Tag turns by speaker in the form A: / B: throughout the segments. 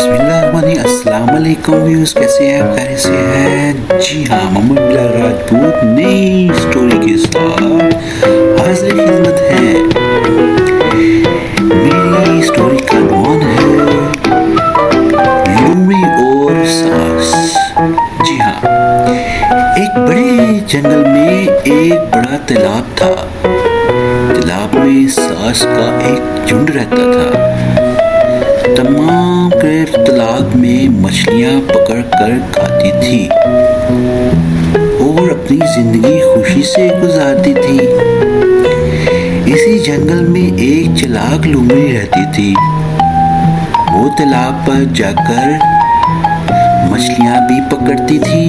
A: अस्सलाम वालेकुम व्यूअर्स, कैसे हैं आप? खैरियत से हैं? जी हाँ, मोहम्मद बिलाल राजपूत नई स्टोरी के साथ हाजिर खिदमत है। मेरी स्टोरी का नाम है लोमड़ी और सास। जी हाँ, एक बड़े जंगल में एक बड़ा तालाब था। तालाब में सास का एक झुंड रहता था। तमाम तालाब में मछलियां पकड़ कर खाती थी और अपनी जिंदगी खुशी से गुजारती थी। इसी जंगल में एक चालाक लोमड़ी रहती थी। वो तालाब पर जाकर मछलियां भी पकड़ती थी।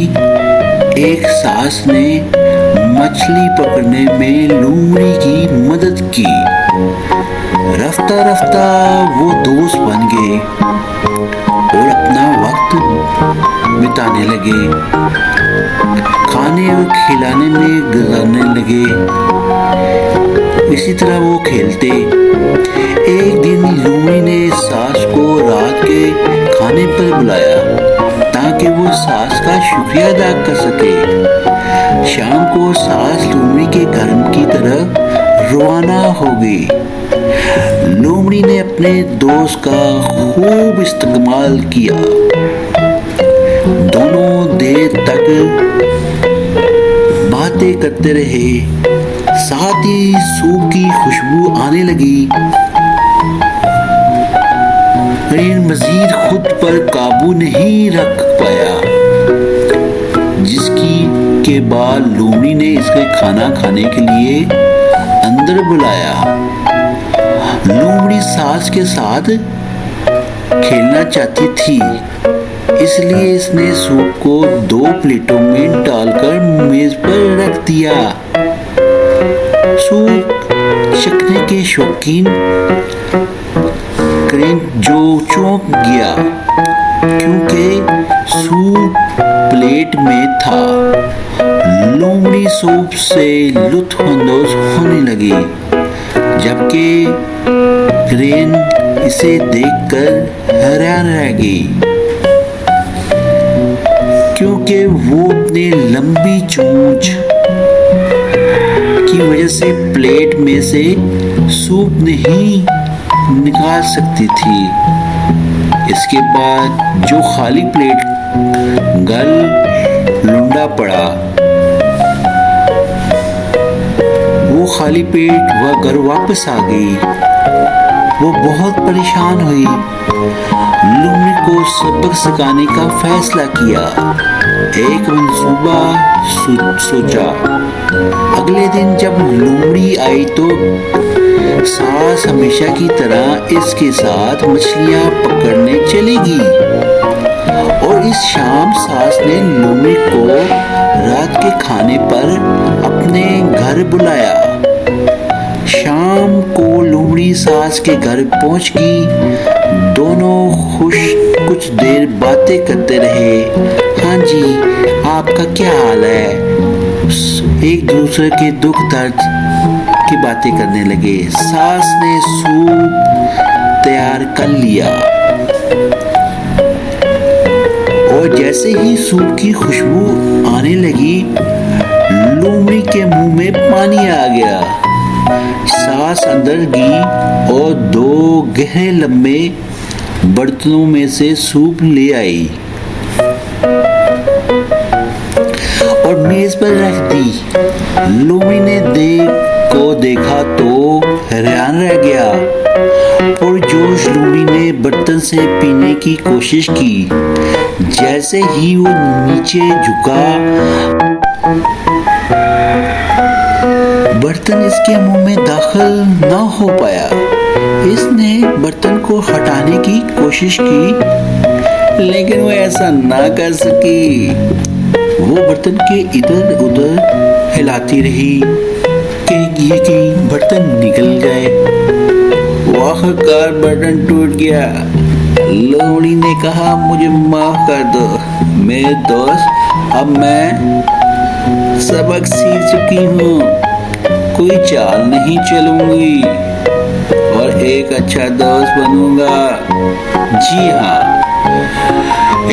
A: एक सास ने मछली पकड़ने में लोमड़ी की मदद की। रफ्ता रफ्ता वो दोस्त बन गए और अपना वक्त बिताने लगे, खाने और खिलाने में गुजारने लगे। इसी तरह वो खेलते। एक दिन लोमड़ी ने सास को रात के खाने पर बुलाया ताकि वो सास का शुक्रिया अदा कर सके। शाम को सास लोमड़ी के घर की तरफ रवाना हो गई। लोमड़ी ने अपने दोस्त का खूब इस्तेमाल किया। दोनों देर तक बातें करते रहे। साथ ही सूप की खुशबू आने लगी। लेकिन मजीद खुद पर काबू नहीं रख पाया, जिसकी के बाद लोमड़ी ने इसके खाना खाने के लिए अंदर बुलाया। लोमड़ी सास के साथ खेलना चाहती थी, इसलिए इसने सूप को 2 प्लेटों में डालकर मेज पर रख दिया। सूप चखने के शौकीन करीन जो चौंक गया, क्योंकि सूप प्लेट में था। लोमड़ी सूप से लुत्फानंदोज होने लगी, जबकि क्रेन इसे देखकर हैरान रह गई, क्योंकि वो अपनी लंबी चोंच की वजह से प्लेट में से सूप नहीं निकाल सकती थी। इसके बाद जो खाली प्लेट गल लुंडा पड़ा, वो खाली पेट वह घर वापस आ गई। वो बहुत परेशान हुई। लोमड़ी को सबक सिखाने का फैसला किया। एक मंसूबा सोचा। अगले दिन जब लोमड़ी आई तो सास हमेशा की तरह इसके साथ मछलियां पकड़ने चलेगी। और इस शाम सास ने लोमड़ी को रात के खाने पर अपने घर बुलाया। शाम को लोमड़ी सास के घर पहुंच गई। दोनों कुछ देर बातें करते रहे। हाँ जी, आपका क्या हाल है? एक दूसरे के दुख दर्द की बातें करने लगे। सास ने सूप तैयार कर लिया और जैसे ही सूप की खुशबू आने लगी, लोमड़ी के मुंह में पानी आ गया। सास अंदर गई और 2 गहरे लंबे बर्तनों में से सूप ले आई और मेज पर रख दी। लोमड़ी ने देखा तो हैरान रह गया और जोश लोमड़ी ने बर्तन से पीने की कोशिश की। जैसे ही वो नीचे झुका, बर्तन इसके मुंह में दाखिल ना हो पाया। इसने बर्तन को हटाने की कोशिश की, लेकिन वो ऐसा ना कर सकी। वो बर्तन के इधर उधर हिलाती रही कि बर्तन निकल गए। वो आखिरकार बर्तन टूट गया। लोमड़ी ने कहा, मुझे माफ कर दो मेरे दोस्त, अब मैं सबक सीख चुकी हूँ। कोई चाल नहीं चलूंगी और एक अच्छा दोस्त बनूंगा। जी हाँ,